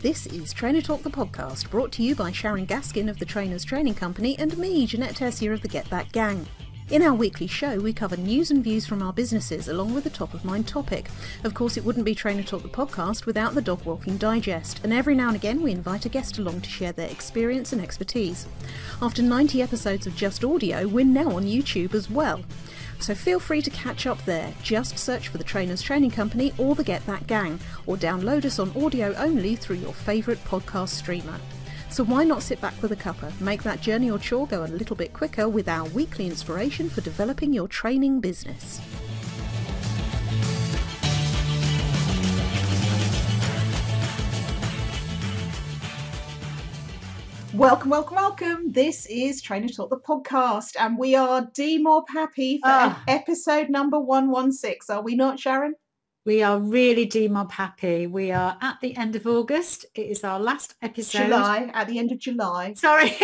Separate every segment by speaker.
Speaker 1: This is Trainer Talk, the podcast, brought to you by Sharon Gaskin of the Trainers Training Company and me, Ginette Tessier of the Get That Gang. In our weekly show, we cover news and views from our businesses along with a top-of-mind topic. Of course, it wouldn't be Trainer Talk, the podcast, without the Dog Walking Digest, and every now and again we invite a guest along to share their experience and expertise. After 90 episodes of just audio, we're now on YouTube as well. So feel free to catch up there. Just search for the Trainers Training Company or the Get That Gang, or download us on audio only through your favourite podcast streamer. So why not sit back with a cuppa, make that journey or chore go a little bit quicker with our weekly inspiration for developing your training business. Welcome, welcome, welcome. This is Trainer Talk, the podcast, and we are demob happy for episode number 116. Are we not, Sharon?
Speaker 2: We are really demob happy. We are at the end of August. It is our last episode.
Speaker 1: At the end of July.
Speaker 2: Sorry.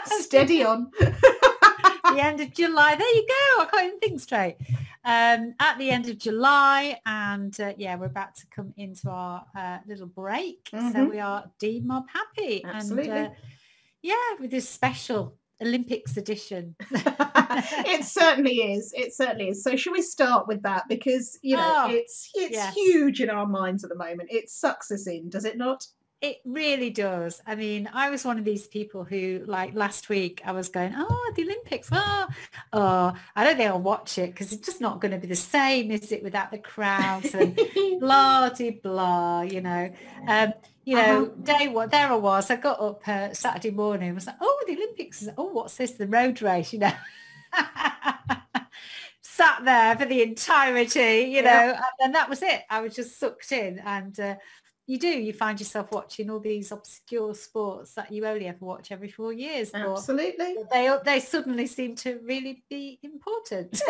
Speaker 1: Steady on.
Speaker 2: The end of July. There you go. I can't even think straight. At the end of July, and we're about to come into our little break. Mm-hmm. So we are demob happy.
Speaker 1: Absolutely.
Speaker 2: And with this special Olympics edition.
Speaker 1: It certainly is. It certainly is. So should we start with that? Because, it's yes. Huge in our minds at the moment. It sucks us in, does it not?
Speaker 2: It really does. I mean, I was one of these people who, like last week, I was going, the Olympics. I don't think I'll watch it because it's just not going to be the same, is it, without the crowds and blah, de blah, day one, there I was. I got up Saturday morning and was like, the Olympics. What's this? The road race, Sat there for the entirety, and that was it. I was just sucked in, and you find yourself watching all these obscure sports that you only ever watch every 4 years.
Speaker 1: Absolutely.
Speaker 2: They suddenly seem to really be important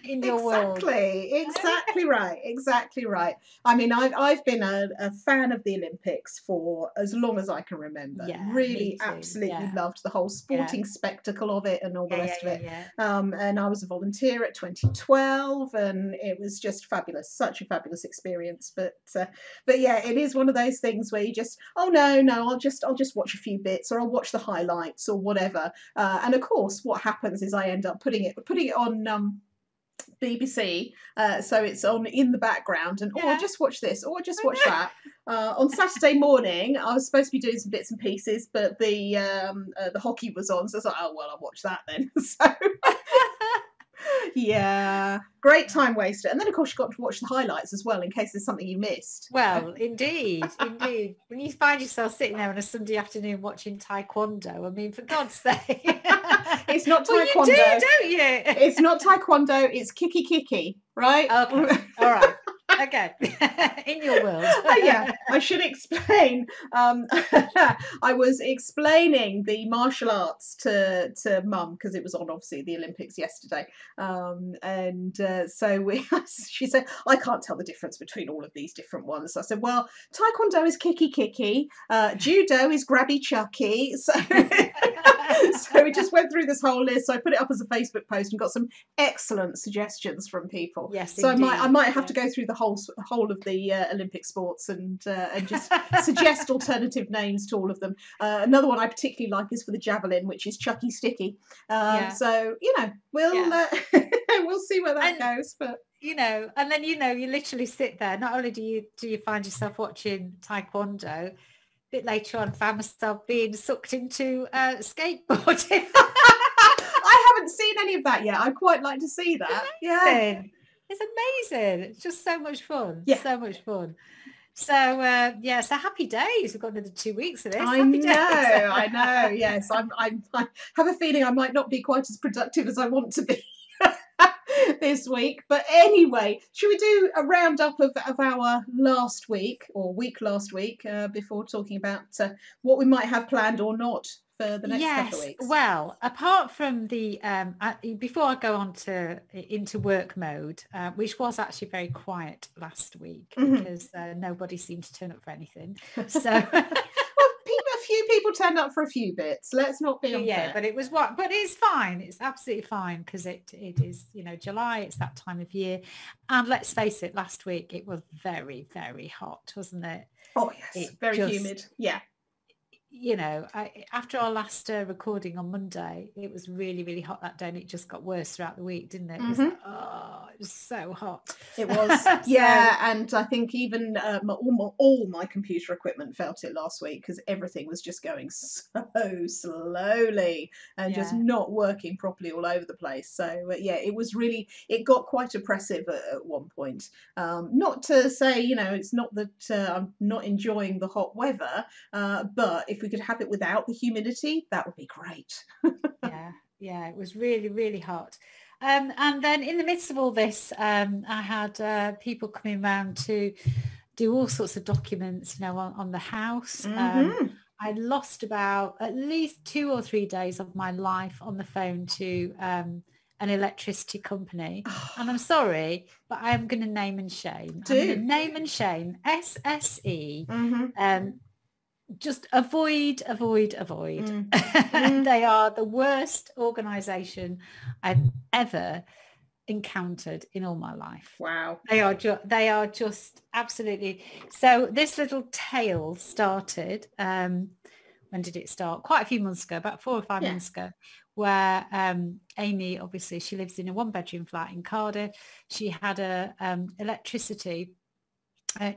Speaker 2: in your world.
Speaker 1: Exactly right. I mean, I've been a fan of the Olympics for as long as I can remember.
Speaker 2: Yeah,
Speaker 1: really, absolutely loved the whole sporting spectacle of it and all the rest of it. Yeah. And I was a volunteer at 2012, and it was just fabulous, such a fabulous experience. But it is one of those things where you just I'll just watch a few bits, or I'll watch the highlights or whatever, and of course what happens is I end up putting it on BBC, so it's on in the background, and just watch this, or just watch that. On Saturday morning I was supposed to be doing some bits and pieces, but the hockey was on, so I was like, I'll watch that then. So yeah, great time waster. And then of course you got to watch the highlights as well in case there's something you missed.
Speaker 2: Well, indeed. When you find yourself sitting there on a Sunday afternoon watching taekwondo, I mean, for God's sake.
Speaker 1: It's not taekwondo.
Speaker 2: Well, you do, don't you?
Speaker 1: It's not taekwondo, it's kiki, right?
Speaker 2: Okay, all right. Okay. In your world.
Speaker 1: I should explain. I was explaining the martial arts to Mum because it was on, obviously, the Olympics yesterday. So she said, I can't tell the difference between all of these different ones. So I said, well, taekwondo is kiki, judo is grabby chucky. So we just went through this whole list. So I put it up as a Facebook post and got some excellent suggestions from people.
Speaker 2: Yes,
Speaker 1: so
Speaker 2: indeed.
Speaker 1: I might have to go through the whole of the Olympic sports and just suggest alternative names to all of them. Another one I particularly like is for the javelin, which is Chucky Sticky. So we'll see where that goes. But
Speaker 2: and then you literally sit there. Not only do you find yourself watching taekwondo, a bit later on, found myself being sucked into skateboarding.
Speaker 1: I haven't seen any of that yet. I'd quite like to see that. Yeah.
Speaker 2: It's amazing. It's just so much fun.
Speaker 1: Yeah.
Speaker 2: So much fun. So, so happy days. We've got another 2 weeks of this.
Speaker 1: I know. Yes. I have a feeling I might not be quite as productive as I want to be this week. But anyway, should we do a roundup of our last week before talking about what we might have planned or not for the next couple of weeks?
Speaker 2: Well, apart from the before I go on into work mode, which was actually very quiet last week because nobody seemed to turn up for anything. So
Speaker 1: a few
Speaker 3: people turned up for a few bits. Let's not be unfair.
Speaker 2: Yeah, but it was what? But it's fine. It's absolutely fine because it is, you know, July. It's that time of year, and let's face it. Last week it was very, very hot, wasn't it?
Speaker 3: Oh yes, very humid. Yeah.
Speaker 2: You know, after our last recording on Monday, it was really, really hot that day, and it just got worse throughout the week, didn't it? It was like, oh, it was so hot.
Speaker 3: It was, yeah. And I think even all my computer equipment felt it last week because everything was just going so slowly and just not working properly all over the place. So yeah, it got quite oppressive at one point. Not to say, you know, it's not that I'm not enjoying the hot weather, but if we could have it without the humidity, that would be great.
Speaker 2: Yeah, it was really, really hot. And then in the midst of all this, I had people coming around to do all sorts of documents, you know, on the house. I lost about at least 2 or 3 days of my life on the phone to an electricity company. And I'm sorry, but I'm going to name and shame. I'm going to name and shame SSE. Just avoid. They are the worst organisation I've ever encountered in all my life.
Speaker 3: Wow.
Speaker 2: They are just absolutely. So this little tale started, when did it start? Quite a few months ago, about 4 or 5 months ago, where Amy, obviously she lives in a 1-bedroom flat in Cardiff. She had a electricity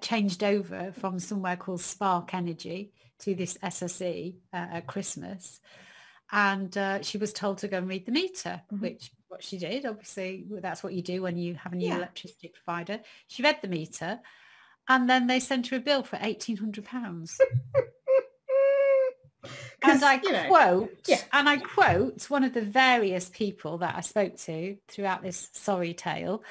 Speaker 2: changed over from somewhere called Spark Energy to this SSE at Christmas, and she was told to go and read the meter, which what she did. Obviously that's what you do when you have a new electricity provider. She read the meter, and then they sent her a bill for £1,800. And I quote one of the various people that I spoke to throughout this sorry tale.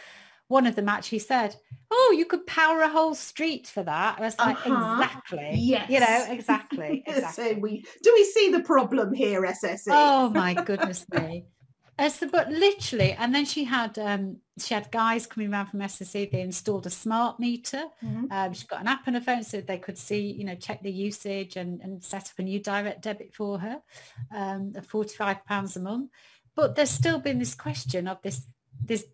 Speaker 2: One of them actually said, "Oh, you could power a whole street for that." I was like, exactly. Yes. You know, exactly.
Speaker 3: So do we see the problem here, SSE?
Speaker 2: Oh my goodness me. But literally, and then she had guys coming around from SSE. They installed a smart meter. She got an app on her phone so they could see, you know, check the usage and set up a new direct debit for her, £45 a month. But there's still been this question of this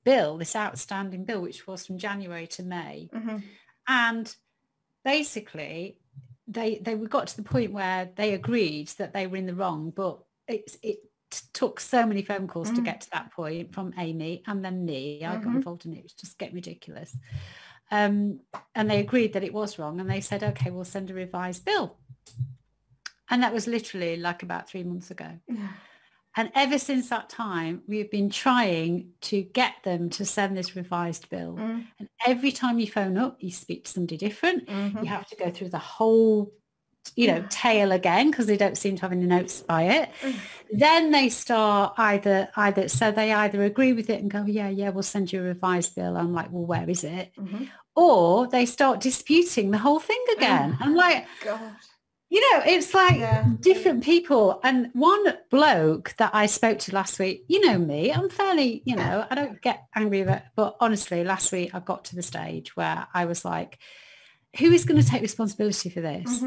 Speaker 2: bill, this outstanding bill, which was from January to May. And basically they got to the point where they agreed that they were in the wrong, but it took so many phone calls to get to that point from Amy and then me. I got involved in it. It was just getting ridiculous. And they agreed that it was wrong, and they said, okay, we'll send a revised bill. And that was literally like about 3 months ago. And ever since that time, we've been trying to get them to send this revised bill. And every time you phone up, you speak to somebody different. You have to go through the whole, you know, tale again because they don't seem to have any notes by it. Then they start either so they either agree with it and go, yeah, we'll send you a revised bill. I'm like, well, where is it? Or they start disputing the whole thing again. I'm like, God. You know, it's like different people. And one bloke that I spoke to last week, you know me, I'm fairly, you know, I don't get angry about it. But honestly, last week I got to the stage where I was like, who is going to take responsibility for this?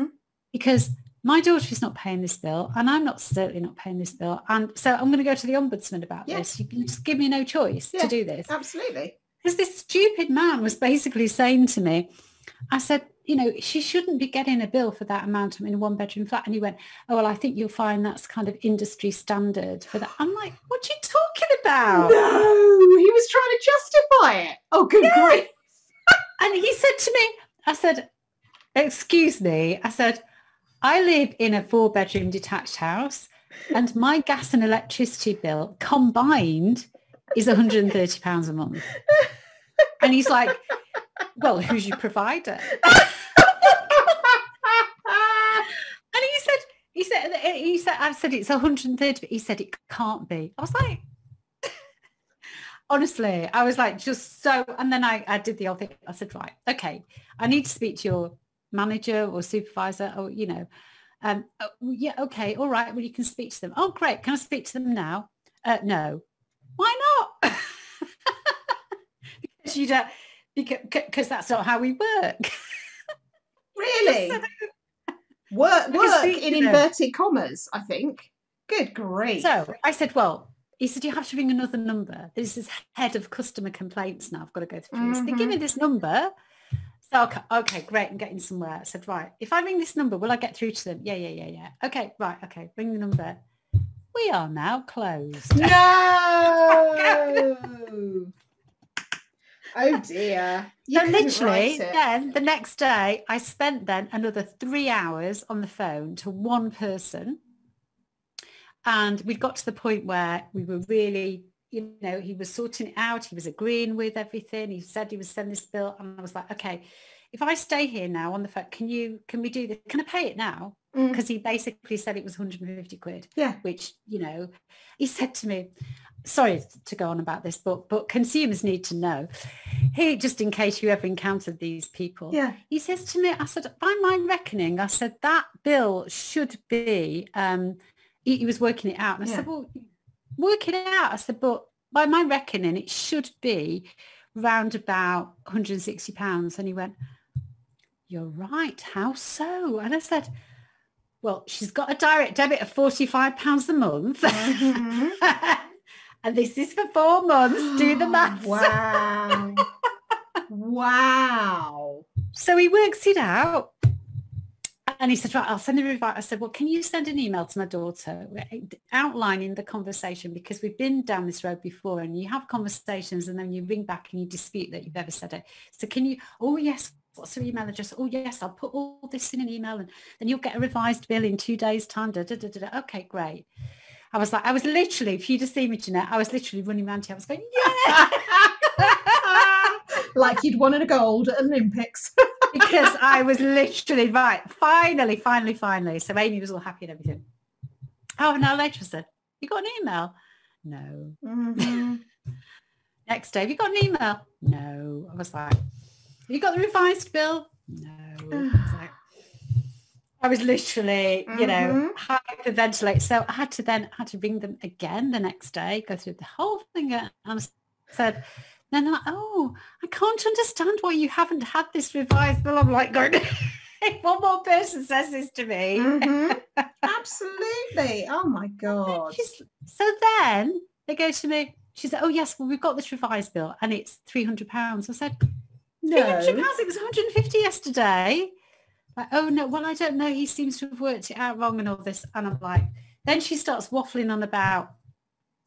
Speaker 2: Because my daughter is not paying this bill and I'm certainly not paying this bill. And so I'm going to go to the ombudsman about this. You can just give me no choice to do this.
Speaker 3: Absolutely.
Speaker 2: Because this stupid man was basically saying to me, I said, you know, she shouldn't be getting a bill for that amount in a 1-bedroom flat. And he went, oh, well, I think you'll find that's kind of industry standard for that. I'm like, what are you talking about?
Speaker 3: No, he was trying to justify it. Oh, good grief.
Speaker 2: And he said to me, I said, excuse me. I said, I live in a 4-bedroom detached house and my gas and electricity bill combined is £130 a month. And he's like, well, who's your provider? And he said, I said, it's 130, but he said, it can't be. I was like, honestly, I was like, just so, and then I did the whole thing. I said, right, okay, I need to speak to your manager or supervisor or, you know, yeah, okay, all right, well, you can speak to them. Oh, great. Can I speak to them now? No. Why not? Because you don't, because that's not how we work.
Speaker 3: Really? Work in inverted commas, I think. Good grief.
Speaker 2: So I said, well, he said, you have to ring another number. This is head of customer complaints now. I've got to go through. So they give me this number. So, okay, great. I'm getting somewhere. I said, right, if I ring this number, will I get through to them? Yeah. Okay, right. Okay, ring the number. We are now closed.
Speaker 3: No. Oh dear.
Speaker 2: So literally then the next day I spent then another 3 hours on the phone to one person, and we got to the point where we were really, you know, he was sorting it out, he was agreeing with everything, he said he would send this bill, and I was like, okay, if I stay here now on the phone, can we do this, can I pay it now? Because he basically said it was 150 quid, which, you know, he said to me, sorry to go on about this, but consumers need to know. He, just in case you ever encountered these people, he says to me, I said, by my reckoning, I said, that bill should be, he was working it out. And I said, well, work it out. I said, but by my reckoning, it should be round about £160. And he went, you're right, how so? And I said, well, she's got a direct debit of £45 a month. And this is for 4 months. Do the maths.
Speaker 3: Wow. Wow.
Speaker 2: So he works it out. And he said, right, I'll send a revise. I said, well, can you send an email to my daughter outlining the conversation? Because we've been down this road before, and you have conversations and then you ring back and you dispute that you've ever said it. So can you, oh, yes, what's her email address? Oh, yes, I'll put all this in an email, and then you'll get a revised bill in 2 days' time. Okay, great. I was literally, if you'd have seen me, Ginette, I was literally running around here. I was going, yeah.
Speaker 3: Like you'd won a gold at Olympics.
Speaker 2: Because I was literally, right, finally. So Amy was all happy and everything. Oh, an hour later I said, you got an email? No. Next day, have you got an email? No. I was like, have you got the revised bill? No. I was literally, you know, hyperventilate. So I had to ring them again the next day, go through the whole thing. And I said, then they're like, oh, I can't understand why you haven't had this revised bill. I'm like, going, if one more person says this to me.
Speaker 3: Absolutely. Oh my God.
Speaker 2: So then they go to me, she said, oh yes, well, we've got this revised bill and it's £300. I said,
Speaker 3: no.
Speaker 2: £300? It was 150 yesterday. Like, oh no, well, I don't know. He seems to have worked it out wrong and all this. And I'm like, then she starts waffling on about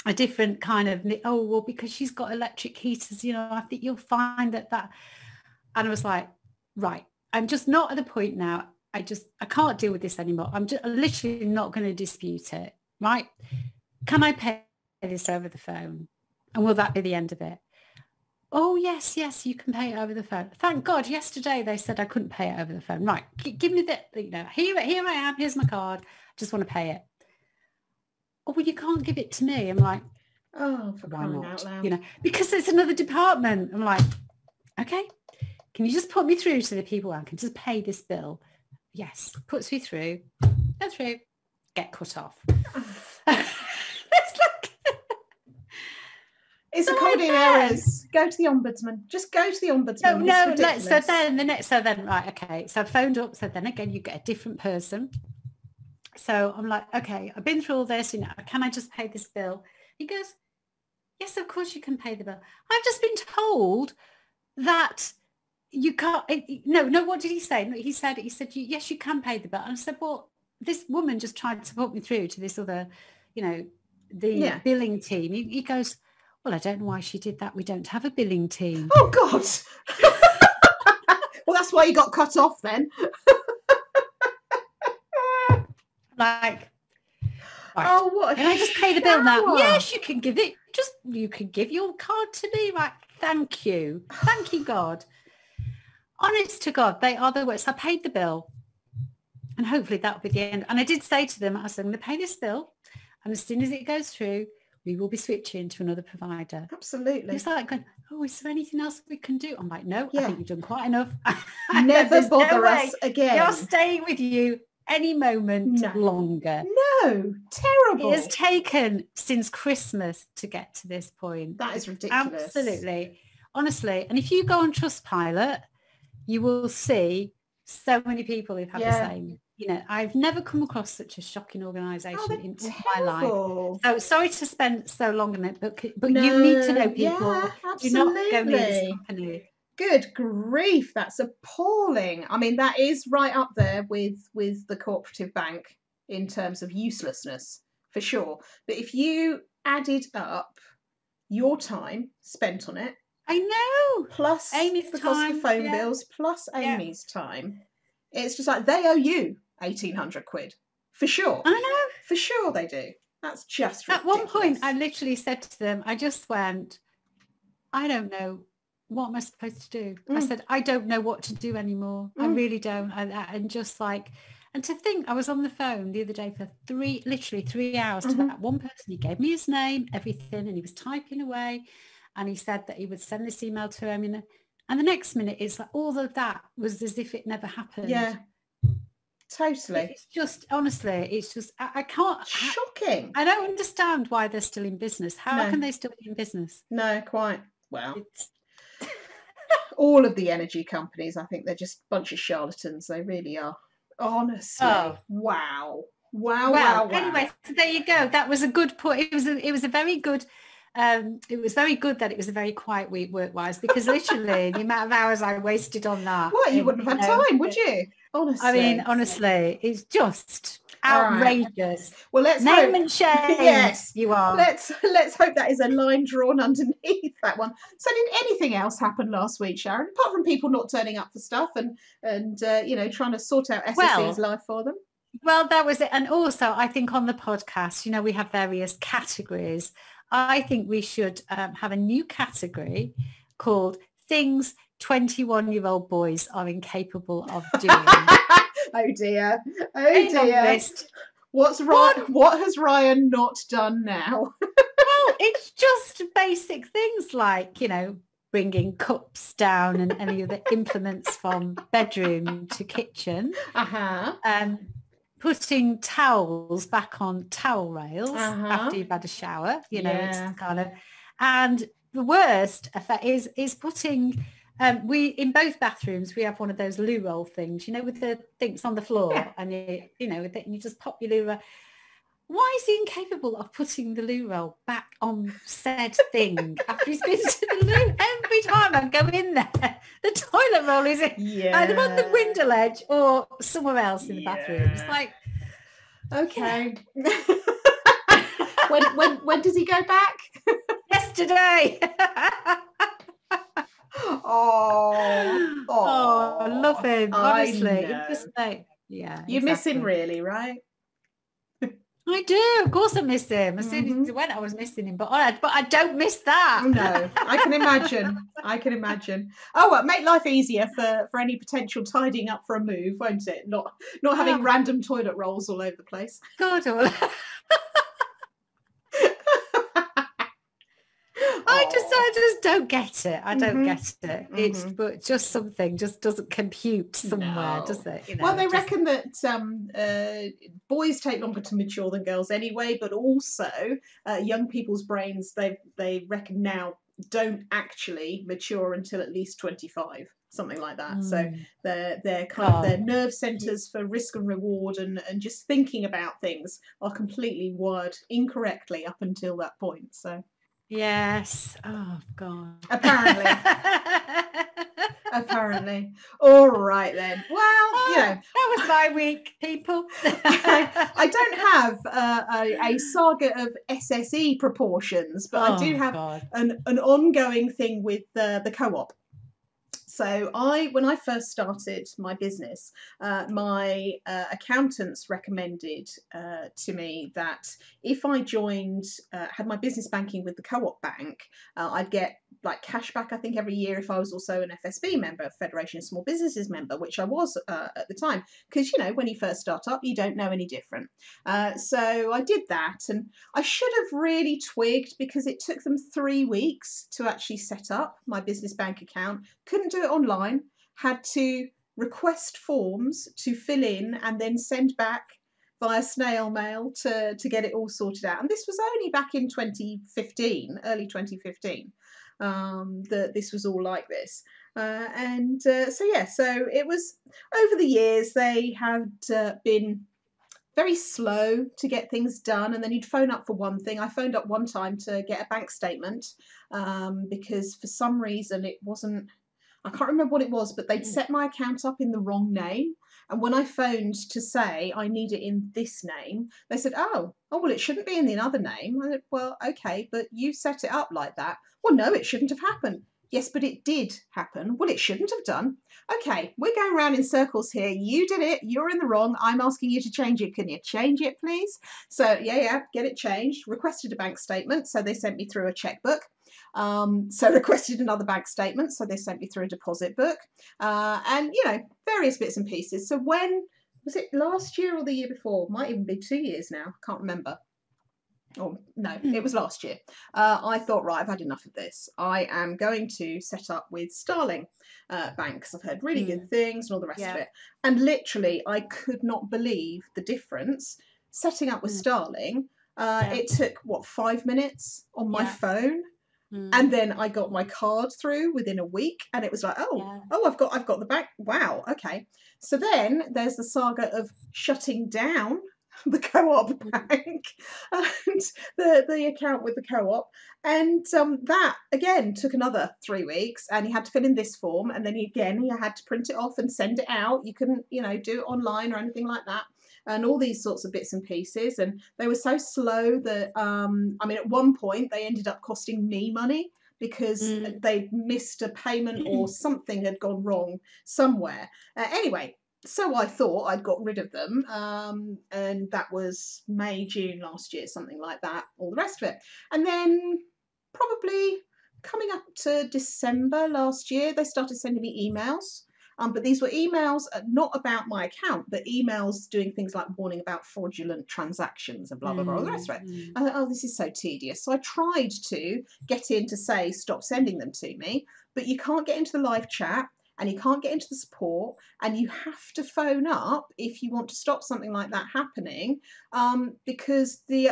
Speaker 2: a different kind of, oh, well, because she's got electric heaters, you know, I think you'll find that. And I was like, right, I'm just not at the point now. I can't deal with this anymore. I'm literally not going to dispute it. Right. Can I pay this over the phone? And will that be the end of it? Oh, yes, you can pay it over the phone. Thank God, yesterday they said I couldn't pay it over the phone. Right, give me the, you know, here I am, here's my card. I just want to pay it. Oh, well, you can't give it to me. I'm like,
Speaker 3: oh, for crying out loud.
Speaker 2: You know, because it's another department. I'm like, okay, can you just put me through to the people who can just pay this bill? Yes, puts me through, go through, get cut off.
Speaker 3: It's recording errors. Go to the ombudsman. Just go to the ombudsman.
Speaker 2: No. So then, right, okay. So I phoned up. So then again, you get a different person. So I'm like, okay, I've been through all this. You know, can I just pay this bill? He goes, yes, of course you can pay the bill. I've just been told that you can't. No. What did he say? He said, yes, you can pay the bill. And I said, well, this woman just tried to put me through to this other, you know, the billing team. He goes, well, I don't know why she did that. We don't have a billing team.
Speaker 3: Oh, God. Well, that's why you got cut off then.
Speaker 2: Like, right.
Speaker 3: Oh, what?
Speaker 2: Can I just pay the bill now? Yes, you can give it. You can give your card to me. Right. Thank you. Thank you, God. Honest to God, they are the worst. I paid the bill. And hopefully that'll be the end. And I did say to them, I said, I'm going to pay this bill. And as soon as it goes through, we will be switching to another provider.
Speaker 3: Absolutely.
Speaker 2: It's like going, oh, is there anything else we can do? I'm like, no, I think you've done quite enough.
Speaker 3: Never bother us again.
Speaker 2: You're staying with you any moment longer.
Speaker 3: No, terrible.
Speaker 2: It has taken since Christmas to get to this point.
Speaker 3: That is ridiculous.
Speaker 2: Absolutely. Honestly. And if you go on Trustpilot, you will see so many people who've had the same I've never come across such a shocking organisation in all my life. So sorry to spend so long on it, but no, you need to know people. Do not go near this company.
Speaker 3: Good grief, that's appalling. I mean, that is right up there with the cooperative bank in terms of uselessness, for sure. But if you added up your time spent on it,
Speaker 2: I know,
Speaker 3: plus
Speaker 2: Amy's
Speaker 3: the cost of phone bills, plus Amy's time, it's just like they owe you 1,800 quid, for sure.
Speaker 2: I know.
Speaker 3: For sure they do. That's just ridiculous.
Speaker 2: At one point, I literally said to them, I just went, I don't know. What am I supposed to do? I said, I don't know what to do anymore. I really don't. And just like, and to think I was on the phone the other day for literally 3 hours to that one person. He gave me his name, everything, and he was typing away. And he said that he would send this email to him. And the next minute, it's like all of that was as if it never happened.
Speaker 3: Yeah, totally.
Speaker 2: It's just, honestly, it's just, I can't.
Speaker 3: Shocking.
Speaker 2: I don't understand why they're still in business. How can they still be in business?
Speaker 3: No, quite. Well, all of the energy companies, I think they're just a bunch of charlatans. They really are. Honestly. Wow.
Speaker 2: Anyway, so there you go. That was a good point. It was a very good. It was very good that it was a very quiet week work-wise, because literally the amount of hours I wasted on that.
Speaker 3: What, you wouldn't have had time, would you? Honestly.
Speaker 2: I mean, honestly, it's just outrageous.
Speaker 3: Right. Well, let's
Speaker 2: name and shame.
Speaker 3: Yes,
Speaker 2: you are.
Speaker 3: Let's hope that is a line drawn underneath that one. So, did anything else happen last week, Sharon? Apart from people not turning up for stuff and trying to sort out SSE's life for them.
Speaker 2: Well, that was it. And also, I think on the podcast, we have various categories. I think we should have a new category called Things 21-year-old Boys Are Incapable of Doing.
Speaker 3: Oh dear. What has Ryan not done now?
Speaker 2: Well, it's just basic things like, bringing cups down and any other implements from bedroom to kitchen. Putting towels back on towel rails after you've had a shower, it's kind of, and the worst effect is putting, we in both bathrooms, we have one of those loo roll things, with the things on the floor and you just pop your loo roll. Why is he incapable of putting the loo roll back on said thing after he's been to the loo? Every time I go in there, the toilet roll is either on the window ledge or somewhere else in the bathroom. It's like,
Speaker 3: okay. when does he go back?
Speaker 2: Yesterday.
Speaker 3: Oh,
Speaker 2: I love him. Honestly,
Speaker 3: you miss him really, right?
Speaker 2: I do, of course I miss him. As soon as he went, I was missing him, but I don't miss that.
Speaker 3: No, I can imagine. Oh, well, make life easier for any potential tidying up for a move, won't it? Not having random toilet rolls all over the place.
Speaker 2: God, I just don't get it. I don't get it. It's but just something just doesn't compute somewhere, does it?
Speaker 3: Well, they reckon that boys take longer to mature than girls anyway, but also young people's brains they reckon now don't actually mature until at least 25, something like that. So they're kind of their nerve centers for risk and reward and just thinking about things are completely wired incorrectly up until that point. So.
Speaker 2: Yes. Oh God.
Speaker 3: Apparently. All right then. Well,
Speaker 2: that was my week, people.
Speaker 3: I don't have a saga of SSE proportions, but I do have an ongoing thing with the co-op. So when I first started my business, my accountants recommended to me that if I had my business banking with the co-op bank, I'd get like cash back, I think, every year if I was also an FSB member, Federation of Small Businesses member, which I was at the time. Because, when you first start up, you don't know any different. So I did that, and I should have really twigged because it took them 3 weeks to actually set up my business bank account. Couldn't do it online, had to request forms to fill in and then send back via snail mail to get it all sorted out. And this was only back in 2015, early 2015, that this was all like this. So it was, over the years, they had been very slow to get things done, and then you'd phone up for one thing. I phoned up one time to get a bank statement because for some reason it wasn't, I can't remember what it was, but they'd set my account up in the wrong name. And when I phoned to say I need it in this name, they said, oh, well, it shouldn't be in the other name. I said, well, okay, but you set it up like that. Well, no, it shouldn't have happened. Yes, but it did happen. Well, it shouldn't have done. Okay, we're going around in circles here. You did it. You're in the wrong. I'm asking you to change it. Can you change it, please? So, yeah, get it changed. Requested a bank statement. So they sent me through a checkbook. So requested another bank statement. So they sent me through a deposit book. And, various bits and pieces. So when, was it last year or the year before? Might even be 2 years now. Can't remember. Oh, no, it was last year. I thought, right, I've had enough of this. I am going to set up with Starling Bank because I've heard really good things and all the rest of it. And literally, I could not believe the difference. Setting up with Starling, it took, 5 minutes on my phone? And then I got my card through within a week, and it was like, I've got the bank. Wow, okay. So then there's the saga of shutting down the co-op bank and the account with the co-op, and that again took another 3 weeks, and you had to fill in this form, and then you had to print it off and send it out. You couldn't do it online or anything like that, and all these sorts of bits and pieces. And they were so slow that at one point they ended up costing me money because they missed a payment or something had gone wrong somewhere. Anyway, so I thought I'd got rid of them, and that was May, June last year, something like that, all the rest of it. And then probably coming up to December last year, they started sending me emails. But these were emails not about my account, but emails doing things like warning about fraudulent transactions and blah, blah, blah, all the rest of it. I thought, oh, this is so tedious. So I tried to get in to say, stop sending them to me, but you can't get into the live chat. And you can't get into the support, and you have to phone up if you want to stop something like that happening, because the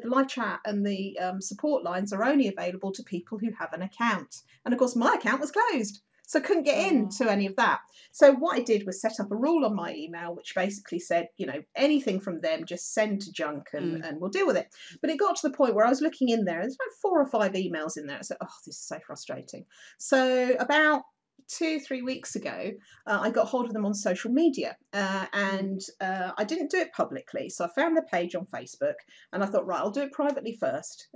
Speaker 3: live chat and the support lines are only available to people who have an account. And of course, my account was closed, so I couldn't get into any of that. So what I did was set up a rule on my email, which basically said, anything from them, just send to junk and we'll deal with it. But it got to the point where I was looking in there, there's about 4 or 5 emails in there. I said, oh, this is so frustrating. So about 2-3 weeks ago, I got hold of them on social media, and I didn't do it publicly. So I found the page on Facebook, and I thought, right, I'll do it privately first,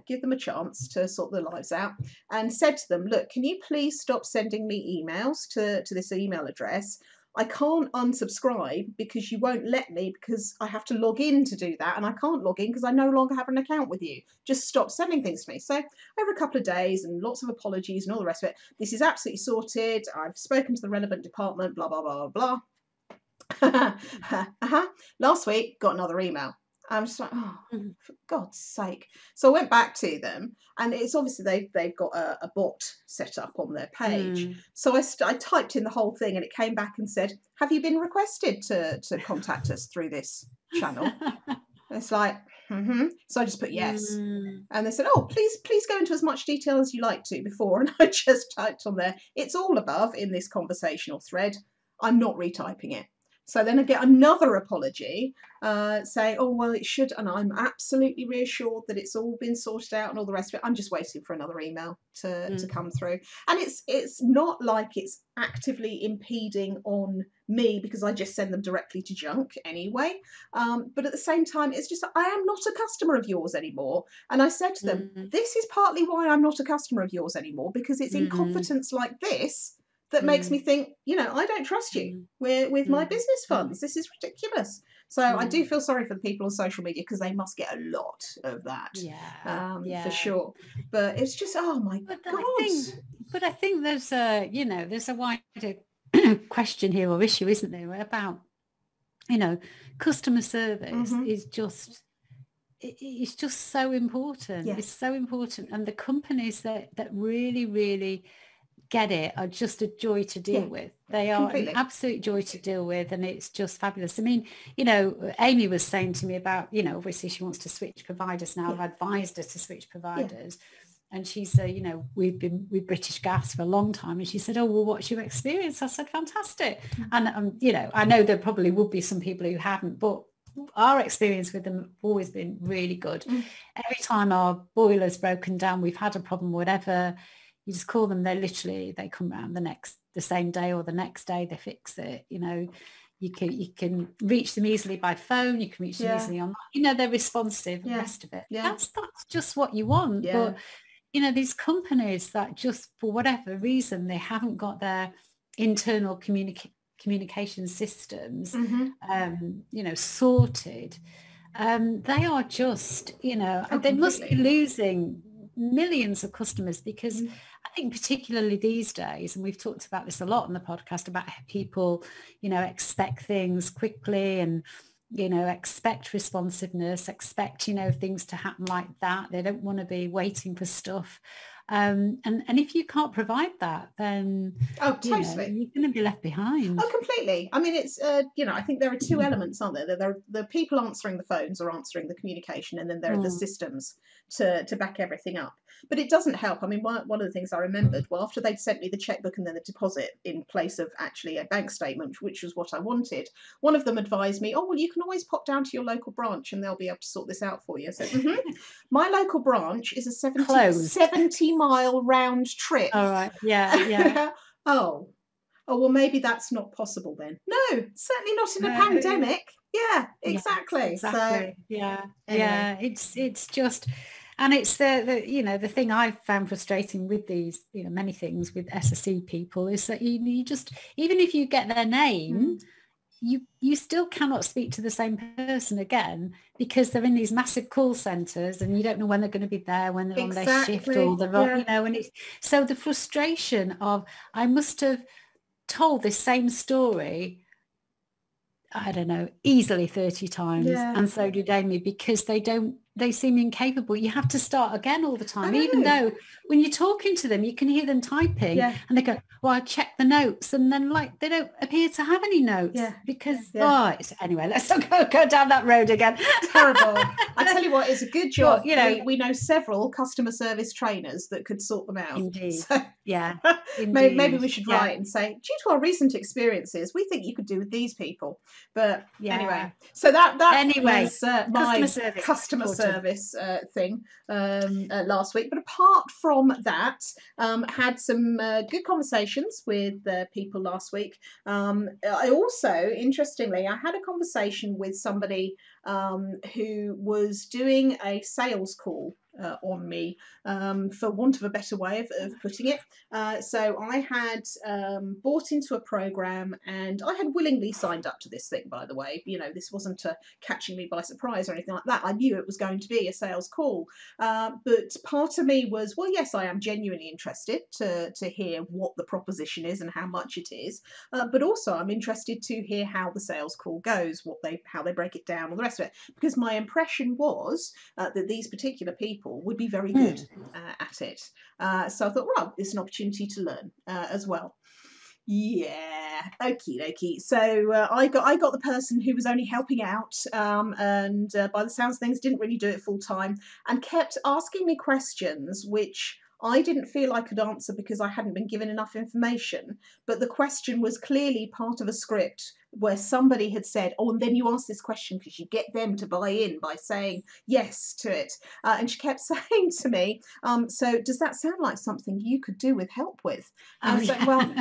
Speaker 3: give them a chance to sort their lives out, and said to them, look, can you please stop sending me emails to this email address? I can't unsubscribe because you won't let me, because I have to log in to do that, and I can't log in because I no longer have an account with you. Just stop sending things to me. So over a couple of days and lots of apologies and all the rest of it, this is absolutely sorted. I've spoken to the relevant department, blah, blah, blah, blah, blah. Last week, got another email. I'm just like, oh, for God's sake. So I went back to them, and it's obviously they've got a bot set up on their page. So I typed in the whole thing, and it came back and said, have you been requested to contact us through this channel? It's like, So I just put yes. And they said, oh, please go into as much detail as you like to before. And I just typed on there, it's all above in this conversational thread. I'm not retyping it. So then I get another apology saying, oh, well, it should. And I'm absolutely reassured that it's all been sorted out and all the rest of it. I'm just waiting for another email to come through. And it's not like it's actively impeding on me because I just send them directly to junk anyway. But at the same time, it's just, I am not a customer of yours anymore. And I said to them, this is partly why I'm not a customer of yours anymore, because it's incompetence like this that makes me think, I don't trust you with my business funds. This is ridiculous. So I do feel sorry for the people on social media because they must get a lot of that, for sure. But it's just, oh my God.
Speaker 2: I think there's a wider question here or issue, isn't there, about, customer service is just, it's just so important. It's so important. And the companies that really, really get it are just a joy to deal with. They are
Speaker 3: completely.
Speaker 2: an absolute joy to deal with, and it's just fabulous. I mean, you know, Amy was saying to me about, you know, obviously she wants to switch providers now. I've advised her to switch providers. And she said, you know, we've been with British Gas for a long time. And she said, oh, well, what's your experience? I said, fantastic. And, you know, I know there probably would be some people who haven't, but our experience with them have always been really good. Every time our boiler's broken down, we've had a problem, whatever, you just call them, they come around the same day or the next day, they fix it. You know, you can reach them easily by phone, you can reach them easily online. You know, they're responsive, the rest of it. That's just what you want. But you know, these companies that just for whatever reason they haven't got their internal communication systems you know, sorted, they are just, you know, they must be losing millions of customers, because I think particularly these days, and we've talked about this a lot on the podcast, about how people, you know, expect things quickly and, you know, expect responsiveness, expect, you know, things to happen like that. They don't want to be waiting for stuff. And if you can't provide that, then
Speaker 3: totally,
Speaker 2: you know, you're going to be left behind.
Speaker 3: Oh, completely. I mean, it's you know, I think there are two elements, aren't there? There are the people answering the phones or answering the communication, and then there are the systems to back everything up. But it doesn't help. I mean, one of the things I remembered, well, after they'd sent me the checkbook and then the deposit in place of actually a bank statement, which was what I wanted, one of them advised me, oh, well, you can always pop down to your local branch and they'll be able to sort this out for you. So my local branch is a 70-mile round trip.
Speaker 2: All right. Yeah.
Speaker 3: Oh, well, maybe that's not possible then. No, certainly not in a pandemic. Yeah, exactly.
Speaker 2: So,
Speaker 3: anyway.
Speaker 2: It's just, and it's the you know, the thing I've found frustrating with these, you know, many things with SSE people is that you just, even if you get their name, you still cannot speak to the same person again, because they're in these massive call centres and you don't know when they're going to be there, when they're on their shift, or the you know, and it's so the frustration of, I must have told this same story, I don't know, easily 30 times, and so did Amy, because they seem incapable. You have to start again all the time, even though when you're talking to them, you can hear them typing and they go, well, I checked the notes, and then like they don't appear to have any notes because anyway, let's not go down that road again.
Speaker 3: Terrible. I tell you what, it's a good job. But, you know, we know several customer service trainers that could sort them out.
Speaker 2: Indeed.
Speaker 3: So, maybe we should write and say, due to our recent experiences, we think you could do with these people. But anyway, so that was my customer service thing last week. But apart from that, had some good conversations with people last week. I also, interestingly, I had a conversation with somebody who was doing a sales call on me, for want of a better way of putting it. So I had bought into a program, and I had willingly signed up to this thing, by the way. You know, this wasn't catching me by surprise or anything like that. I knew it was going to be a sales call. But part of me was, well, yes, I am genuinely interested to hear what the proposition is and how much it is. But also I'm interested to hear how the sales call goes, how they break it down, all the rest of it. Because my impression was that these particular people would be very good at it. So I thought, well, it's an opportunity to learn as well. Yeah, okie dokie. So I got the person who was only helping out, and by the sounds of things, didn't really do it full time, and kept asking me questions which I didn't feel I could answer because I hadn't been given enough information. But the question was clearly part of a script where somebody had said, oh, and then you ask this question because you get them to buy in by saying yes to it. And she kept saying to me, so does that sound like something you could do with help with? And I was like, well,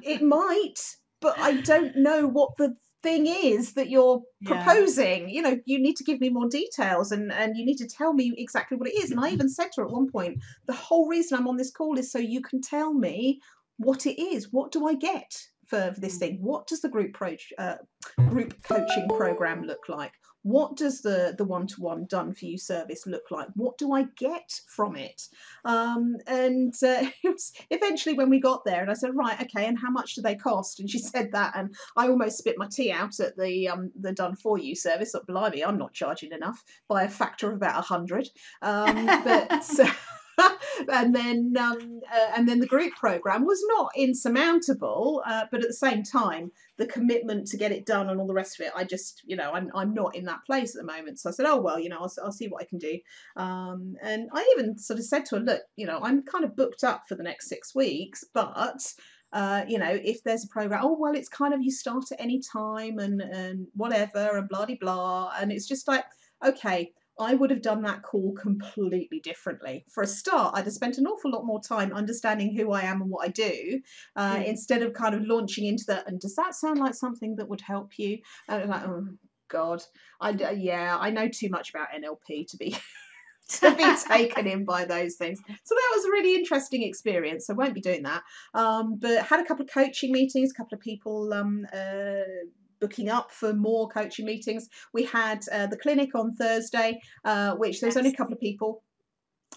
Speaker 3: it might, but I don't know what the thing is that you're proposing. You know, you need to give me more details, and you need to tell me exactly what it is. And I even said to her at one point, the whole reason I'm on this call is so you can tell me what it is. What do I get for this thing? What does the group coaching program look like? What does the one-to-one done for you service look like? What do I get from it? And it was eventually when we got there, and I said, right, okay, and how much do they cost? And she said that, and I almost spit my tea out at the done for you service. But blimey, I'm not charging enough by a factor of about 100. and then the group program was not insurmountable, but at the same time, the commitment to get it done and all the rest of it, I just, I'm not in that place at the moment. So I said, oh well, I'll see what I can do. And I even sort of said to her, look, I'm kind of booked up for the next 6 weeks, but if there's a program, oh well, it's kind of you start at any time and whatever and blah de blah, and it's just like, okay, I would have done that call completely differently. For a start, I'd have spent an awful lot more time understanding who I am and what I do, instead of kind of launching into that. And does that sound like something that would help you? And I'm like, oh God, I know too much about NLP to be taken in by those things. So that was a really interesting experience. I won't be doing that. But had a couple of coaching meetings, a couple of people booking up for more coaching meetings. We had the clinic on Thursday, which there's only a couple of people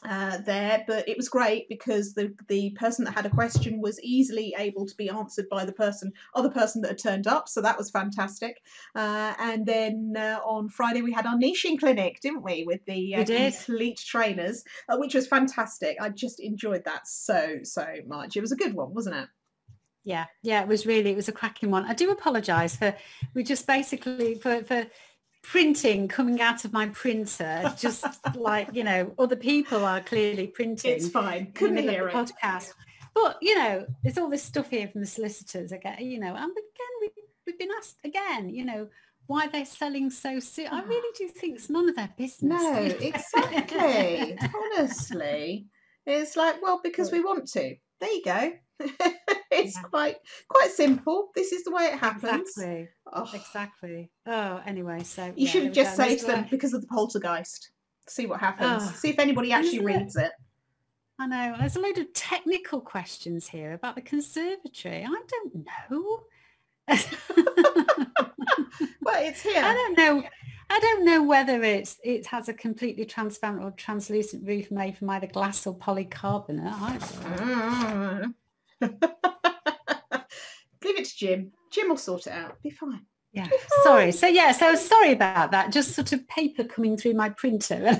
Speaker 3: there, but it was great because the person that had a question was easily able to be answered by the other person that had turned up, so that was fantastic. And then on Friday we had our niching clinic, didn't we, with the complete trainers, which was fantastic. I just enjoyed that so much. It was a good one, wasn't it?
Speaker 2: Yeah, it was a cracking one. I do apologise we just basically for printing coming out of my printer, just like, other people are clearly printing.
Speaker 3: It's fine. Couldn't hear it.
Speaker 2: Podcast. But, there's all this stuff here from the solicitors again, and again, we've been asked again, why they're selling so soon. I really do think it's none of their business.
Speaker 3: No, exactly. Honestly. It's like, well, because we want to. There you go. It's quite simple. This is the way it happens.
Speaker 2: Exactly. Oh, anyway, so
Speaker 3: you should have just said to them, because of the poltergeist. See what happens. See if anybody actually reads it.
Speaker 2: I know. There's a load of technical questions here about the conservatory. I don't know.
Speaker 3: Well, it's here.
Speaker 2: I don't know whether it has a completely transparent or translucent roof made from either glass or polycarbonate. I don't know.
Speaker 3: Leave it to Jim. Jim will sort it out. Be fine.
Speaker 2: Yeah. Sorry. So sorry about that. Just sort of paper coming through my printer.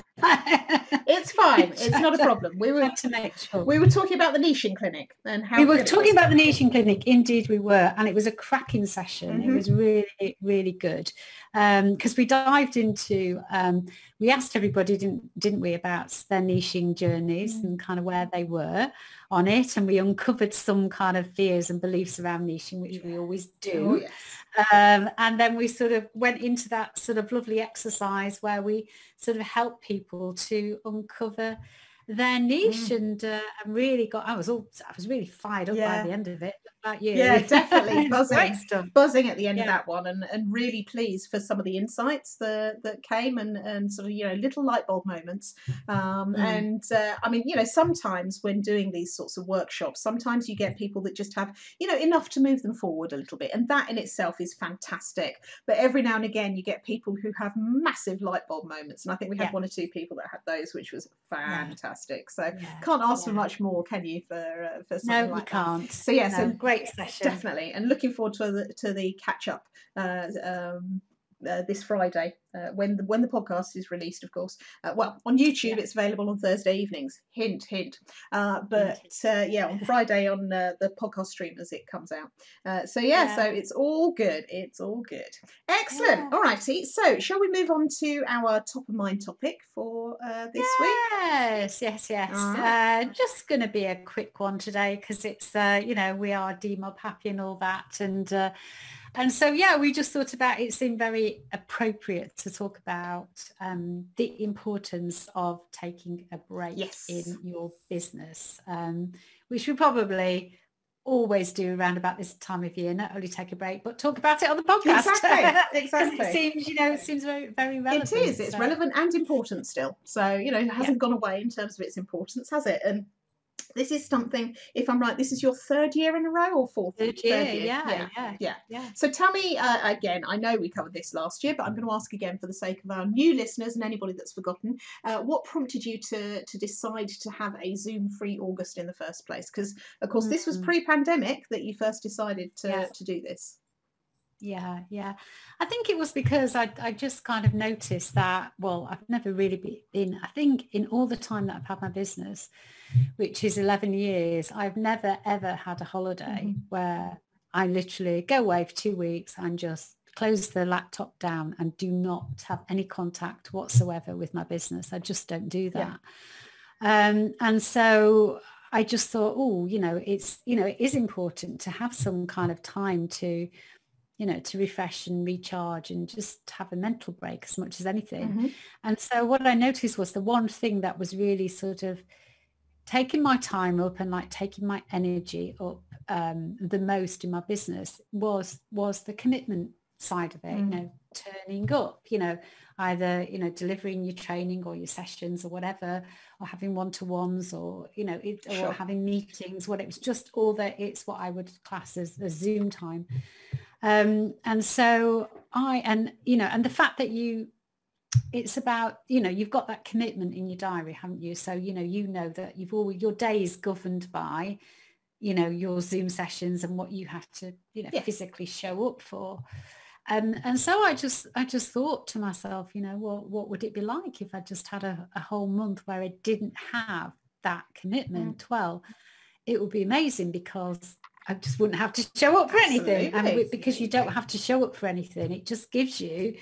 Speaker 3: It's fine. It's not a problem. We were
Speaker 2: to make sure.
Speaker 3: We were talking about the niching clinic and how
Speaker 2: we were talking about the niching clinic. Indeed, we were, and it was a cracking session. Mm-hmm. It was really, really good because we dived into. We asked everybody, didn't we, about their niching journeys and kind of where they were on it, and we uncovered some kind of fears and beliefs around niching, which we always do.
Speaker 3: Oh, yes.
Speaker 2: And then we sort of went into that sort of lovely exercise where we sort of help people to uncover their niche and really I was really fired up by the end of it. What about you?
Speaker 3: Yeah, definitely buzzing at the end of that one, and really pleased for some of the insights that came and sort of little light bulb moments. And I mean, sometimes when doing these sorts of workshops, sometimes you get people that just have enough to move them forward a little bit, and that in itself is fantastic. But every now and again you get people who have massive light bulb moments, and I think we had one or two people that had those, which was fantastic. So can't ask for much more, can you, for something like that?
Speaker 2: No, you can't.
Speaker 3: So so
Speaker 2: great session,
Speaker 3: definitely, and looking forward to the catch up this Friday when the podcast is released, of course. Well, on YouTube it's available on Thursday evenings. Hint. But on Friday on the podcast stream as it comes out. So it's all good. It's all good. Excellent. Yeah. All righty. So shall we move on to our top of mind topic for this week?
Speaker 2: Yes. Right. Just going to be a quick one today because it's we are demob happy and all that, and so, we just thought about it seemed very appropriate to talk about the importance of taking a break in your business, which we probably always do around about this time of year, not only take a break, but talk about it on the podcast.
Speaker 3: Exactly.
Speaker 2: It seems very, very relevant.
Speaker 3: It is. It's relevant and important still. So, it hasn't gone away in terms of its importance, has it? And this is something, if I'm right, this is your third year in a row or fourth?
Speaker 2: Third year.
Speaker 3: Yeah. So tell me, again, I know we covered this last year, but I'm going to ask again for the sake of our new listeners and anybody that's forgotten, what prompted you to decide to have a Zoom-free August in the first place? Because, of course, this was pre-pandemic that you first decided to do this.
Speaker 2: Yeah. I think it was because I just kind of noticed that, well, I've never really been, I think in all the time that I've had my business, which is 11 years, I've never, ever had a holiday where I literally go away for 2 weeks and just close the laptop down and do not have any contact whatsoever with my business. I just don't do that. And so I just thought, oh, it is important to have some kind of time to refresh and recharge and just have a mental break as much as anything. And so what I noticed was the one thing that was really sort of taking my time up and like taking my energy up the most in my business was the commitment side of it, turning up, either, delivering your training or your sessions or whatever, or having one-to-ones or, or having meetings, what it was just all that it's what I would class as the Zoom time. And so and the fact that it's about, you've got that commitment in your diary, haven't you? So, that your day is governed by, your Zoom sessions and what you have to, physically show up for. And so I just thought to myself, what would it be like if I just had a whole month where I didn't have that commitment? Well, it would be amazing because I just wouldn't have to show up for anything. And because you don't have to show up for anything, it just gives you,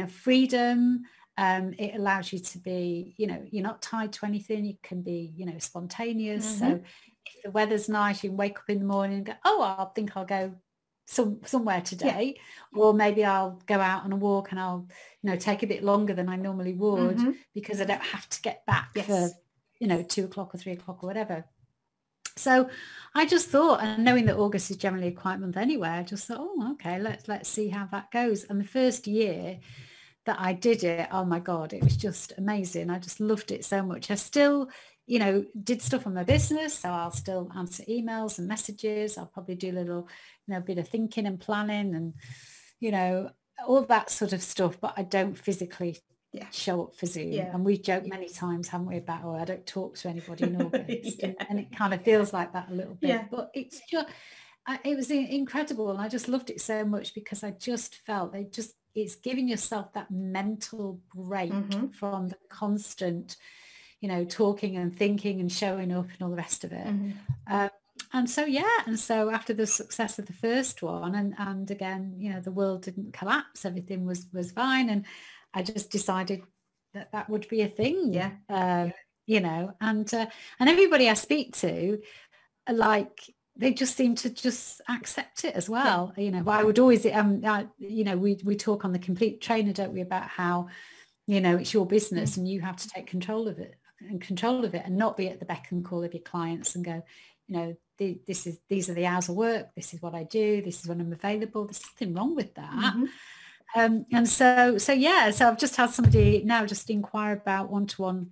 Speaker 2: freedom. It allows you to be, you're not tied to anything. You can be, spontaneous. So if the weather's nice, you can wake up in the morning and go, oh, I think I'll go somewhere today, or maybe I'll go out on a walk and I'll, take a bit longer than I normally would because I don't have to get back for, 2 o'clock or 3 o'clock or whatever. So I just thought, and knowing that August is generally a quiet month anyway, I just thought, oh, okay, let's see how that goes. And the first year that I did it, oh my God, it was just amazing. I just loved it so much. I still, did stuff on my business. So I'll still answer emails and messages. I'll probably do a little, bit of thinking and planning and, all that sort of stuff, but I don't physically show up for Zoom. And we've joked many times, haven't we, about, I don't talk to anybody in August. And it kind of feels like that a little bit, but it's just, it was incredible. And I just loved it so much because I just felt it's giving yourself that mental break from the constant, talking and thinking and showing up and all the rest of it. And so after the success of the first one and again, the world didn't collapse, everything was fine. And I just decided that would be a thing, and everybody I speak to, like, they just seem to just accept it as well. I would always, we talk on the Complete Trainer, don't we, about how, it's your business and you have to take control of it and not be at the beck and call of your clients and go, these are the hours of work. This is what I do. This is when I'm available. There's nothing wrong with that. And so I've just had somebody now just inquire about one-to-one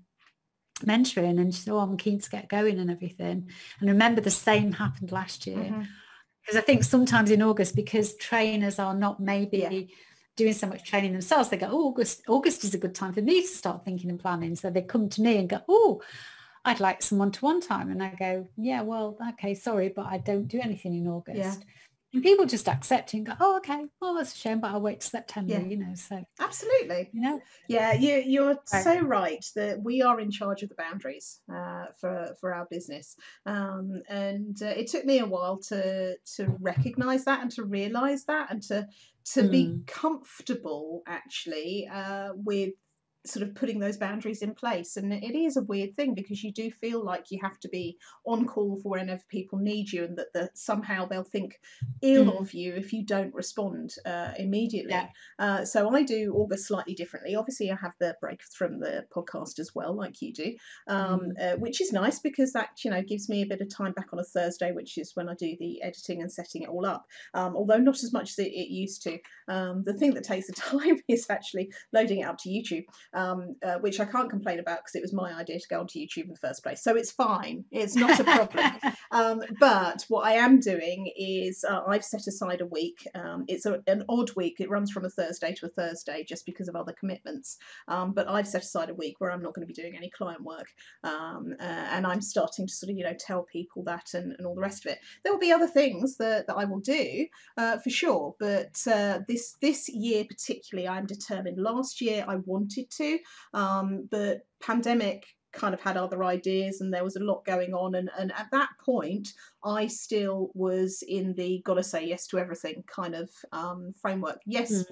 Speaker 2: mentoring, and she said, oh, I'm keen to get going and everything. And remember, the same happened last year, because I think sometimes in August, because trainers are not maybe doing so much training themselves, they go, oh, August is a good time for me to start thinking and planning. So they come to me and go, oh, I'd like some one-to-one time. And I go, yeah, well, okay, sorry, but I don't do anything in August. And people just accept it and go, oh, okay, well, that's a shame, but I'll wait till September, so.
Speaker 3: Absolutely. Yeah, you're so right that we are in charge of the boundaries for our business. And it took me a while to recognise that and to realise that and to be comfortable, actually, with sort of putting those boundaries in place. And it is a weird thing because you do feel like you have to be on call for whenever people need you, and that somehow they'll think ill of you if you don't respond immediately. So I do August slightly differently. Obviously I have the break from the podcast as well, like you do, which is nice because that gives me a bit of time back on a Thursday, which is when I do the editing and setting it all up, although not as much as it used to. The thing that takes the time is actually loading it up to YouTube. which I can't complain about because it was my idea to go onto YouTube in the first place. So it's fine. It's not a problem. But what I am doing is I've set aside a week. It's an odd week. It runs from a Thursday to a Thursday just because of other commitments. But I've set aside a week where I'm not going to be doing any client work. And I'm starting to sort of, tell people that and all the rest of it. There will be other things that I will do for sure. But this year particularly, I'm determined. Last year I wanted to, but pandemic kind of had other ideas and there was a lot going on, and at that point I still was in the gotta say yes to everything kind of framework. Yes,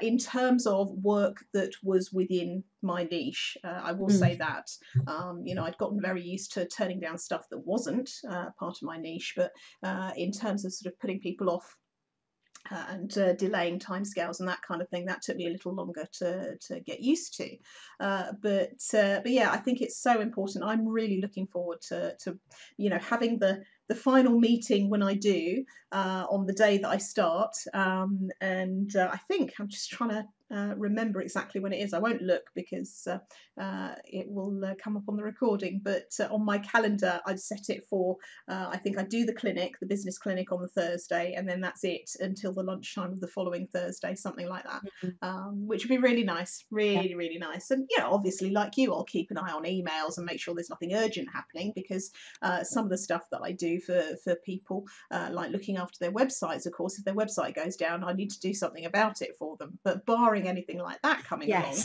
Speaker 3: in terms of work that was within my niche, I will say that I'd gotten very used to turning down stuff that wasn't part of my niche, but in terms of sort of putting people off and delaying timescales and that kind of thing, that took me a little longer to get used to. But yeah, I think it's so important. I'm really looking forward to having the final meeting when I do on the day that I start. And I think I'm just trying to remember exactly when it is. I won't look because it will come up on the recording, but on my calendar I've set it for I think I do the business clinic on the Thursday, and then that's it until the lunchtime of the following Thursday, something like that. Which would be really nice, really nice. And obviously, like you, I'll keep an eye on emails and make sure there's nothing urgent happening, because some of the stuff that I do for people, like looking after their websites, of course, if their website goes down, I need to do something about it for them. But barring anything like that coming along,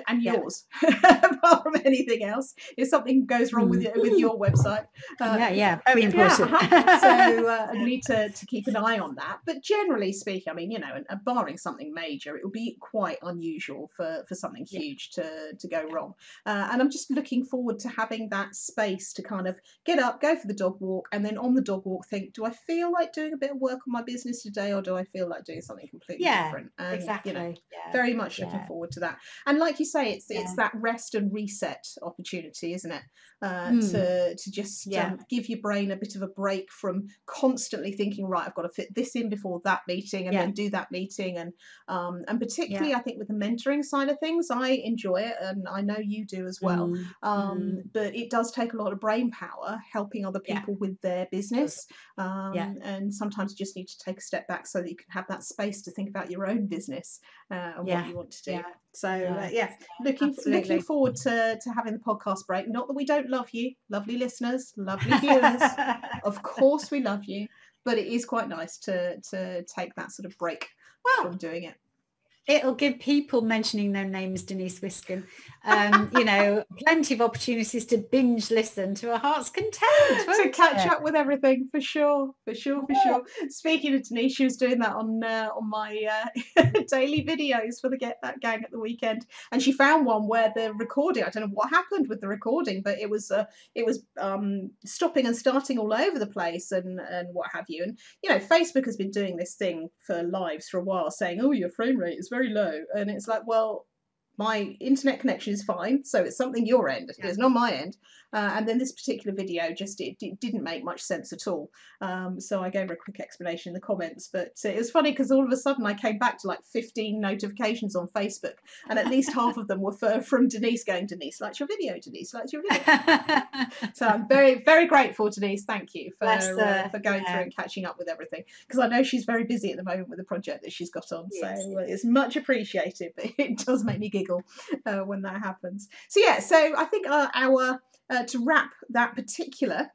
Speaker 3: and yours, apart from anything else, if something goes wrong with your website,
Speaker 2: very important.
Speaker 3: So I need to keep an eye on that. But generally speaking, I mean, and barring something major, it will be quite unusual for something huge to go wrong. And I'm just looking forward to having that space to kind of get up, go for the dog walk, and then on the dog walk think, do I feel like doing a bit of work on my business today, or do I feel like doing something completely different? And,
Speaker 2: exactly.
Speaker 3: Very much looking forward to that. And like you say, it's that rest and reset opportunity, isn't it? To just give your brain a bit of a break from constantly thinking, right, I've got to fit this in before that meeting, and then do that meeting. And particularly, I think with the mentoring side of things, I enjoy it, and I know you do as well. But it does take a lot of brain power helping other people with their business. And sometimes you just need to take a step back so that you can have that space to think about your own business and what you want to do. So looking forward to having the podcast break. Not that we don't love you, lovely listeners, lovely viewers. Of course we love you, but it is quite nice to take that sort of break from doing it.
Speaker 2: It'll give people mentioning their names, Denise Wiskin, plenty of opportunities to binge listen to a heart's content.
Speaker 3: To catch up with everything, for sure. Speaking of Denise, she was doing that on my daily videos for the Get That Gang at the weekend, and she found one where the recording, I don't know what happened with the recording, but it was stopping and starting all over the place and what have you. And Facebook has been doing this thing for lives for a while, saying, oh, your frame rate is very low, and it's like, well, my internet connection is fine, so it's something your end, it's not my end. And then this particular video just it didn't make much sense at all, so I gave her a quick explanation in the comments. But it was funny because all of a sudden I came back to like 15 notifications on Facebook, and at least half of them were from Denise going, Denise likes your video, Denise likes your video. So I'm very, very grateful, Denise. Thank you for going through and catching up with everything, because I know she's very busy at the moment with the project that she's got on. So it's much appreciated, but it does make me giggle when that happens. So I think our to wrap that particular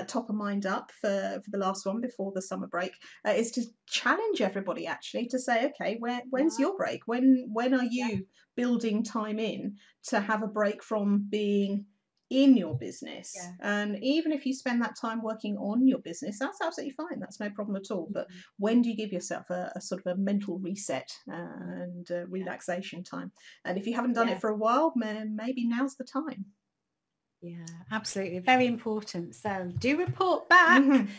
Speaker 3: top of mind up for the last one before the summer break is to challenge everybody actually to say, okay, when's your break? When are you building time in to have a break from being in your business? And even if you spend that time working on your business, that's absolutely fine, that's no problem at all. But when do you give yourself a sort of a mental reset and relaxation time? And if you haven't done it for a while, maybe now's the time.
Speaker 2: Absolutely, very important. So do report back and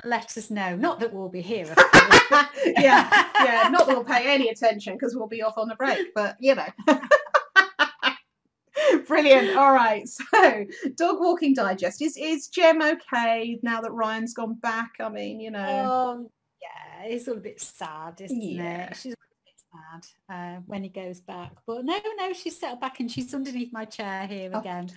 Speaker 2: let us know. Not that we'll be here, of course.
Speaker 3: Not that we'll pay any attention because we'll be off on a break, but Brilliant. All right. So, Dog Walking Digest. Is Jem okay now that Ryan's gone back? I mean,
Speaker 2: it's all a bit sad, isn't it? She's sad when he goes back. But no, she's settled back and she's underneath my chair here again,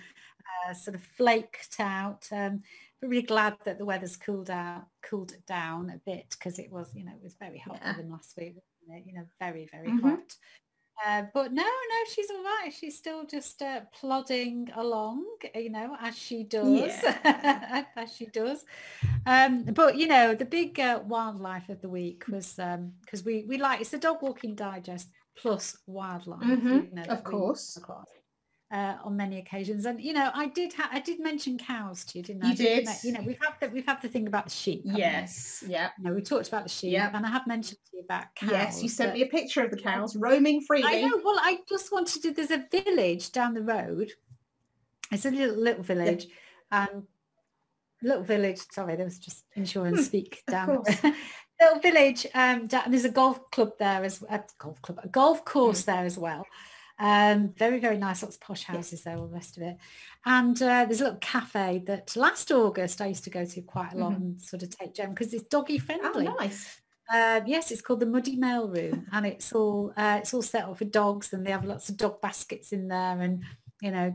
Speaker 2: sort of flaked out. But really glad that the weather's cooled down a bit, because it was, it was very hot for them last week, wasn't it? Very, very hot. But no, she's all right. She's still just plodding along, as she does, as she does. But the big wildlife of the week was because we like, it's a dog walking digest plus wildlife,
Speaker 3: of course.
Speaker 2: On many occasions, and I did mention cows to you, didn't I?
Speaker 3: You did.
Speaker 2: We've had the thing about the sheep.
Speaker 3: Yes, yeah.
Speaker 2: We talked about the sheep, and I have mentioned to you about cows.
Speaker 3: Yes, you sent me a picture of the cows roaming freely.
Speaker 2: I know. Well, I just wanted to. There's a village down the road. It's a little village, Sorry, there was just insurance speak down. Little village, and there's a golf club there a golf course there as well. Very, very nice, lots of posh houses there, all the rest of it. And there's a little cafe that last August I used to go to quite a lot and sort of take Jem, because it's doggy friendly.
Speaker 3: Oh, nice.
Speaker 2: Yes, it's called the Muddy Mail Room, and it's all set up for dogs, and they have lots of dog baskets in there, and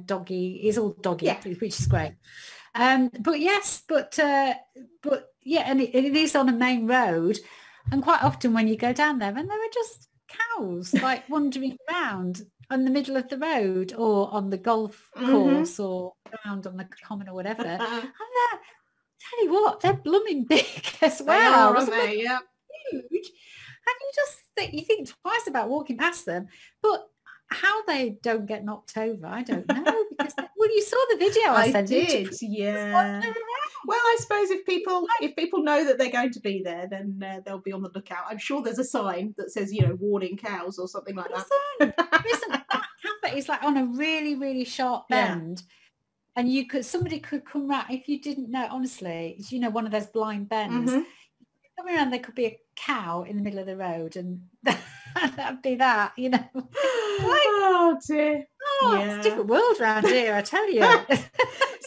Speaker 2: doggy, it's all doggy, which is great. But and it is on a main road, and quite often when you go down there, and there are just cows like wandering around on the middle of the road, or on the golf course, or around on the common or whatever. And tell you what, they're blooming big as well.
Speaker 3: Aren't they? Yeah.
Speaker 2: Huge. And you think twice about walking past them, but how they don't get knocked over, I don't know. Because you saw the video I sent you.
Speaker 3: I did, yeah. Well, I suppose if people know that they're going to be there, then they'll be on the lookout. I'm sure there's a sign that says, warning cows or something like that.
Speaker 2: Listen, that cafe is like on a really, really sharp bend, and somebody could come round if you didn't know. Honestly, it's one of those blind bends. Coming around, there could be a cow in the middle of the road, and that'd be that.
Speaker 3: Oh dear.
Speaker 2: It's a different world around here, I tell you.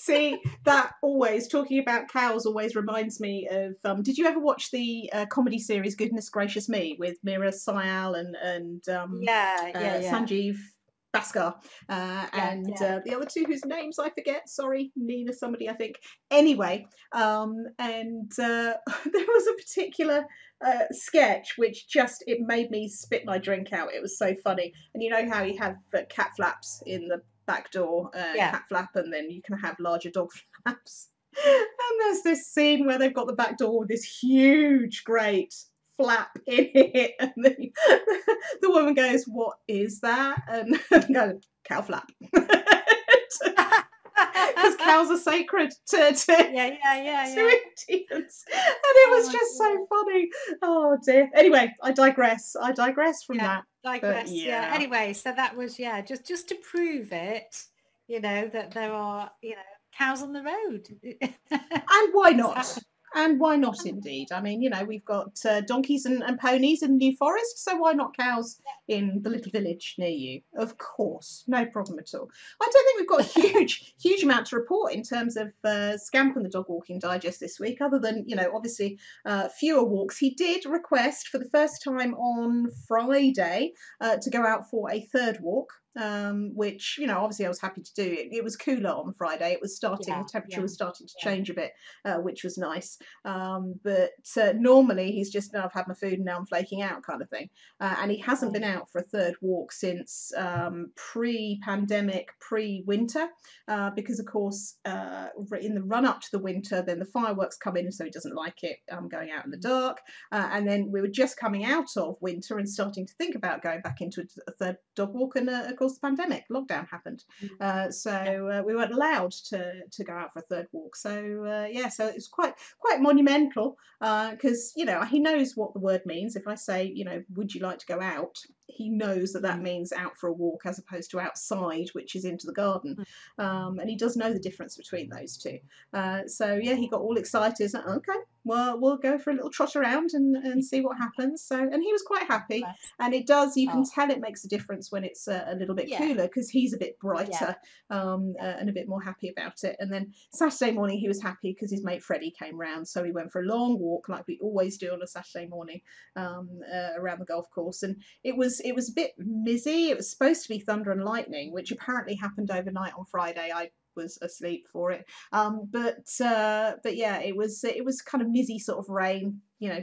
Speaker 3: See, that always, talking about cows always reminds me of, did you ever watch the comedy series Goodness Gracious Me with Mira Sayal and Sanjeev Bhaskar and the other two whose names I forget, sorry, Nina somebody I think. Anyway, and there was a particular sketch which it made me spit my drink out. It was so funny. And you know how you have cat flaps in the back door, cat flap, and then you can have larger dog flaps. And there's this scene where they've got the back door with this huge great flap in it, and the woman goes, "What is that?" And go, "Cow flap." Because cows are sacred to Indians, and it was just so funny. Oh dear. Anyway, I digress from that.
Speaker 2: Anyway, so that was just to prove it, that there are cows on the road.
Speaker 3: And why not? And why not, indeed? I mean, we've got donkeys and ponies in the New Forest, so why not cows in the little village near you? Of course, no problem at all. I don't think we've got a huge amount to report in terms of Scamp and the Dog Walking Digest this week, other than, obviously fewer walks. He did request for the first time on Friday to go out for a third walk. Which obviously I was happy to do. It was cooler on Friday. It was starting, the temperature was starting to change a bit, which was nice. But normally he's just, I've had my food and now I'm flaking out kind of thing. And he hasn't been out for a third walk since pre-pandemic, pre-winter, because of course in the run up to the winter, then the fireworks come in, so he doesn't like it going out in the dark. And then we were just coming out of winter and starting to think about going back into a third dog walk, and of course the pandemic lockdown happened, so we weren't allowed to go out for a third walk. So so it's quite monumental, because he knows what the word means. If I say, would you like to go out, he knows that means out for a walk as opposed to outside, which is into the garden. And he does know the difference between those two. So he got all excited. Like, okay, well, we'll go for a little trot around and see what happens. So, and he was quite happy. And it does, you can tell it makes a difference when it's a little bit cooler, because he's a bit brighter and a bit more happy about it. And then Saturday morning he was happy because his mate Freddie came round, so we went for a long walk like we always do on a Saturday morning around the golf course. And it was was a bit mizzy. It was supposed to be thunder and lightning, which apparently happened overnight on Friday. I was asleep for it. But yeah, it was kind of mizzy sort of rain. You know,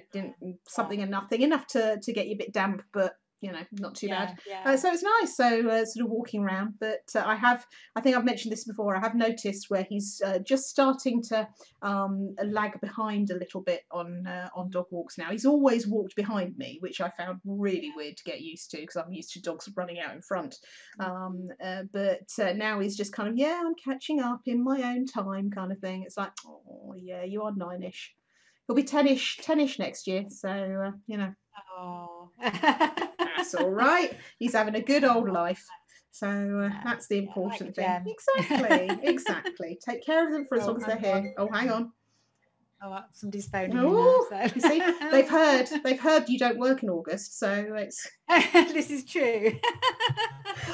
Speaker 3: something and nothing, enough to get you a bit damp, but you know, not too bad. So it's nice. So sort of walking around, but I think I've mentioned this before. I have noticed where he's just starting to lag behind a little bit on dog walks now. He's always walked behind me, which I found really weird to get used to because I'm used to dogs running out in front. But now he's just kind of, yeah, I'm catching up in my own time kind of thing. It's like, oh yeah, you are 9-ish. He'll be 10-ish next year, so you know.
Speaker 2: Oh.
Speaker 3: That's all right. He's having a good old life. So that's the important thing. Exactly. Take care of them for as long as they're here. Oh, hang on.
Speaker 2: Oh, somebody's phoning me now. So.
Speaker 3: You see, they've heard you don't work in August, so it's.
Speaker 2: This is true.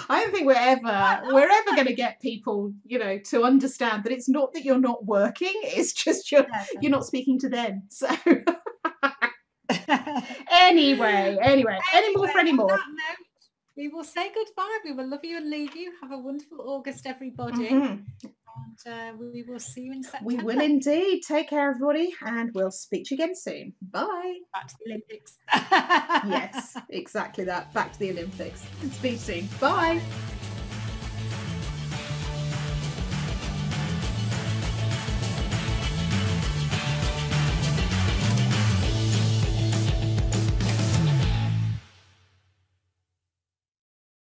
Speaker 3: I don't think we're ever going to get people, you know, to understand that it's not that you're not working. It's just you're not speaking to them. So. Anyway, any more?
Speaker 2: We will say goodbye. We will love you and leave you. Have a wonderful August, everybody. And we will see you in September.
Speaker 3: We will indeed. Take care, everybody, and we'll speak to you again soon. Bye.
Speaker 2: Back to the Olympics.
Speaker 3: Yes, exactly that. Back to the Olympics. Speak soon. Bye.